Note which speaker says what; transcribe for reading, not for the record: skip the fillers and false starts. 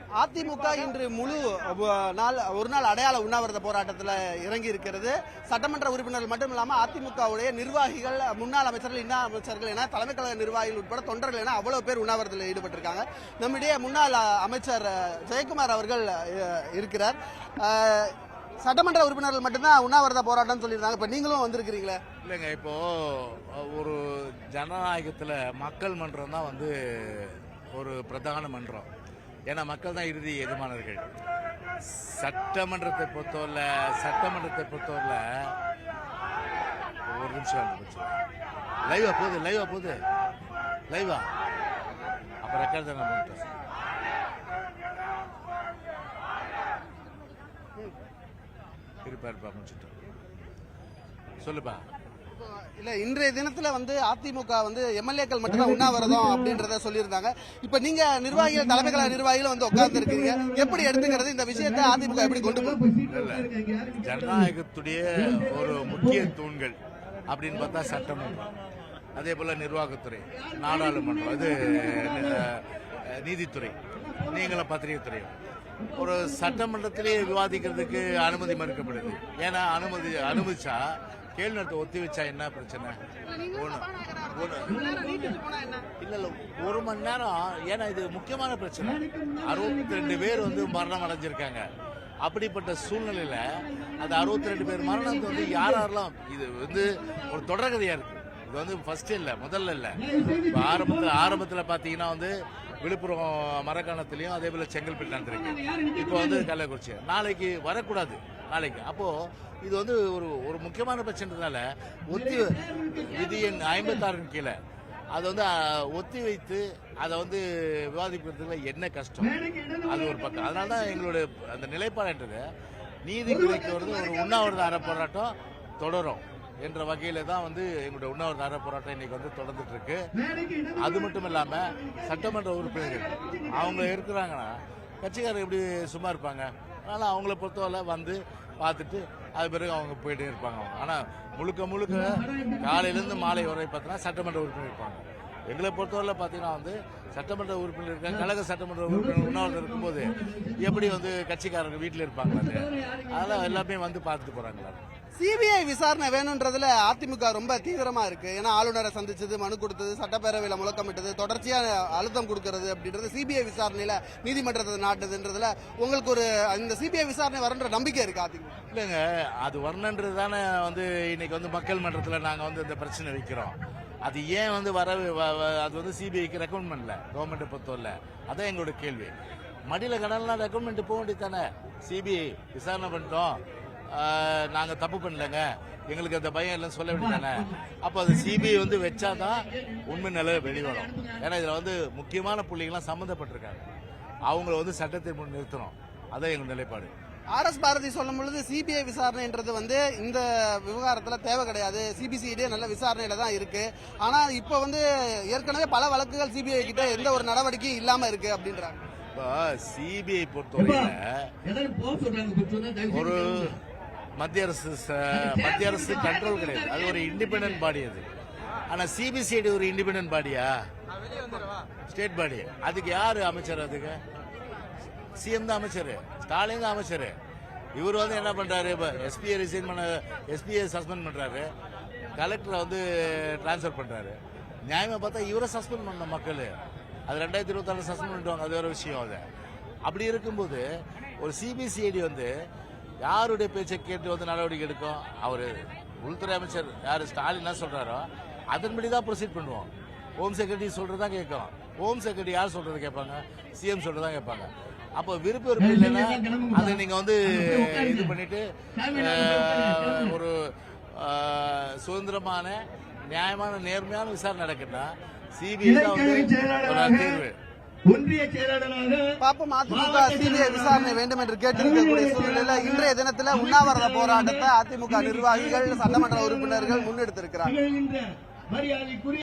Speaker 1: அதிமுக இன்று முழு ஒரு நாள் அடையாள உண்ணாவிரத போராட்டத்தில் இறங்கி இருக்கிறது. சட்டமன்ற உறுப்பினர்கள் மட்டும் இல்லாமல் அதிமுகவுடைய நிர்வாகிகள், முன்னாள் அமைச்சர்கள், இன்னா அமைச்சர்கள் என தலைமை கழக நிர்வாகிகள் உட்பட தொண்டர்கள் என அவ்வளவு பேர் உண்ணாவிரதத்தில் ஈடுபட்டிருக்காங்க. நம்முடைய முன்னாள் அமைச்சர் ஜெயக்குமார் அவர்கள் இருக்கிறார். சட்டமன்ற உறுப்பினர்கள் மட்டும்தான் உண்ணாவிரத போராட்டம் சொல்லியிருந்தாங்க. இப்ப நீங்களும் வந்திருக்கிறீங்களே?
Speaker 2: இல்லைங்க, இப்போ ஒரு ஜனநாயகத்தில் மக்கள் மன்றம் தான் ஒரு பிரதான மன்றம். ஏன்னா மக்கள் தான் இறுதி எஜமானர்கள். சட்டமன்றத்தை பொறுத்தவரை ஒரு நிமிஷம் லைவா போகுது அப்ப ரெக்கார்ட் தான் பண்ணிட்டோம். இருப்பா முடிச்சுட்டோம். சொல்லுப்பா.
Speaker 1: இல்ல, இன்றைய தினத்துல அதிமுக எம்எல்ஏக்கள் மட்டும்தான் உண்ணாவிரதம் அப்படின்றத சொல்லியிருந்தாங்க. இப்ப நீங்க நிர்வாகிகள், தலைமை கழக நிர்வாகிகள் உட்கார்ந்து இருக்கீங்க, எப்படி எடுத்துக்கிறது இந்த விஷயத்தை? அதிமுக எப்படி கொண்டு
Speaker 2: போகும்? ஜனநாயகத்துடைய ஒரு முக்கிய தூண்கள் அப்படின்னு பார்த்தா சட்டமன்றம், அதே போல நிர்வாகத்துறை, நாடாளுமன்றம், அது நீதித்துறை, நீங்களும் பத்திரிகை துறை. ஒரு சட்டமன்றத்திலேயே விவாதிக்கிறதுக்கு அனுமதி மறுக்கப்படுது. ஏன்னா அனுமதிச்சா கேள்வி நேரத்தை ஒத்தி வச்சா என்ன பிரச்சனை? இல்ல ஒரு மணி நேரம். ஏன்னா இது முக்கியமான பிரச்சனை. 62 பேர் மரணம் அடைஞ்சிருக்காங்க. அப்படிப்பட்ட சூழ்நிலையில அந்த 62 பேர் மரணத்தை யாரெல்லாம், இது ஒரு தொடர்கதையா இருக்கு. இது ஃபர்ஸ்ட் இல்ல, முதல்ல இல்ல. ஆரம்பத்துல பாத்தீங்கன்னா விழுப்புரம் மரக்காணத்திலையும், அதே போல செங்கல்பட்டு நடந்திருக்கு. இப்போ கள்ளக்குறிச்சி. நாளைக்கு வரக்கூடாது. நாளைக்கு அப்போ இது ஒரு முக்கியமான பிரச்சனைனால விதி எண் 56 கீழே அதை ஒத்தி வைத்து அதை விவாதிக்கிறதுல என்ன கஷ்டம், அது ஒரு பக்கம். அதனாலதான் எங்களுடைய அந்த நிலைப்பாடுன்றது நீதி கிடைக்கிறது ஒரு உண்ணாவிரத அறப்போராட்டம் தொடரும் என்ற வகையில தான் எங்களுடைய உண்ணாவிரத அறப்போராட்டம் இன்னைக்கு தொடர்ந்துட்டு இருக்கு. அது மட்டும் இல்லாம சட்டமன்ற உறுப்பினர்கள் அவங்க இருக்கிறாங்கன்னா கட்சிக்காரர் எப்படி சும்மா இருப்பாங்க? அதனால அவங்கள பொறுத்தவரை பார்த்துட்டு அது பிறகு அவங்க போயிட்டே இருப்பாங்க. ஆனா முழுக்க காலையிலிருந்து மாலை வரை பார்த்தீங்கன்னா சட்டமன்ற உறுப்பினர் இருப்பாங்க. எங்களை பொறுத்தவரை பார்த்தீங்கன்னா சட்டமன்ற உறுப்பினர் இருக்காங்க. கழக சட்டமன்ற உறுப்பினர் உண்ணாவிரதம் இருக்கும்போது எப்படி கட்சிக்காரங்க வீட்டில் இருப்பாங்க. அதெல்லாம் எல்லாமே பார்த்துட்டு போறாங்களா.
Speaker 1: சிபிஐ விசாரணை வேணும்ன்றதுல அதிமுக ரொம்ப தீவிரமா இருக்கு. ஏன்னா ஆளுநரை சந்திச்சது, மனு கொடுத்தது, சட்டப்பேரவையில முழக்கமிட்டது, தொடர்ச்சியா அழுத்தம் கொடுக்கறது அப்படின்றது சிபிஐ விசாரணையில நீதிமன்றத்தை நாட்டுதுன்றதுல உங்களுக்கு இந்த சிபிஐ விசாரணை வரன்ற நம்பிக்கை இருக்கு அதிமுக?
Speaker 2: இல்லைங்க, அது வரணுன்றது தானே இன்னைக்கு மக்கள் மன்றத்தில் நாங்க இந்த பிரச்சனை வைக்கிறோம். அது ஏன் அது சிபிஐக்கு ரெக்கமெண்ட் பண்ணல கவர்மெண்ட் பொறுத்தவரை? அதான் எங்களோட கேள்வி. மடியில கடன்லாம் ரெக்கமெண்ட் போக வேண்டியது தானே. சிபிஐ விசாரணை பண்ணிட்டோம், நாங்க தப்பு பண்ணலங்க, எங்களுக்கு அந்த பயம் எல்லாம் சொல்ல வேண்டியதானே. அப்போ அது சிபிஐ வச்சாதான் உண்மை நிலை வெளிவரும். ஏன்னா இதுல முக்கியமான புள்ளிகள்லாம் சம்பந்தப்பட்டிருக்காங்க. அவங்கள சட்டத்தை முன் நிறுத்தணும். அதான் எங்க நிலைப்பாடு.
Speaker 1: RS பாரதி சொல்லும் பொழுது சிபிஐ விசாரணைன்றது இந்த விவகாரத்துல தேவை கிடையாது, சிபிசிஐடி நல்ல விசாரணையில தான் இருக்கு. ஆனா இப்ப ஏற்கனவே பல வழக்குகள் சிபிஐ கிட்ட எந்த ஒரு நடவடிக்கையும் இல்லாம இருக்கு அப்படின்றாங்க.
Speaker 2: சிபிஐ பொறுத்தவரை ஒரு மத்திய அரசு கண்ட்ரோல் கிடையாது. அது ஒரு இண்டிபெண்டன்ட் பாடி. அது ஆனா சிபிசிஐடி ஒரு இண்டிபெண்டன்ட் பாடியா? ஸ்டேட் பாடி. அதுக்கு யாரு அமைச்சர்? அதுக்கு சிஎம் தான் அமைச்சர், ஸ்டாலின் தான் அமைச்சர். இவர் என்ன பண்றாரு? எஸ்பிஐ ரிசைன் பண்ண, எஸ்பிஐ சஸ்பெண்ட் பண்றாரு, கலெக்டரை டிரான்ஸ்பர் பண்றாரு. நியாயமா பார்த்தா இவரை சஸ்பெண்ட் பண்ண மக்கள். அது 2026 சஸ்பெண்ட் பண்ணுவாங்க, அது ஒரு விஷயம். அது அப்படி இருக்கும்போது ஒரு சிபிசிஐடி யாருடைய பேச்சை கேட்டு நடவடிக்கை எடுக்கும்? அவரு உள்துறை அமைச்சர் யாரு ஸ்டாலின் சொல்றாரோ அதன்படிதான் ப்ரொசீட் பண்ணுவோம். ஹோம் செக்ரட்டரி சொல்றதா கேட்கும். ஹோம் செக்ரட்டரி யார் சொல்றது கேட்பாங்க? சிஎம் சொல்றதா கேட்பாங்க. அப்போ விருப்பம் இல்லைன்னா அதை நீங்க இது பண்ணிட்டு ஒரு சுதந்திரமான, நியாயமான, நேர்மையான விசாரணை நடக்குன்னா சிபிஐ தான் தீர்வு.
Speaker 1: பாப்போம். அதிமுக சிபிஐ விசாரணை வேண்டும் என்று கேட்டிருக்கக்கூடிய சூழ்நிலையில் இன்றைய தினத்துல உண்ணாவிரத போராட்டத்தை அதிமுக நிர்வாகிகள், சட்டமன்ற உறுப்பினர்கள் முன்னெடுத்திருக்கிறார்.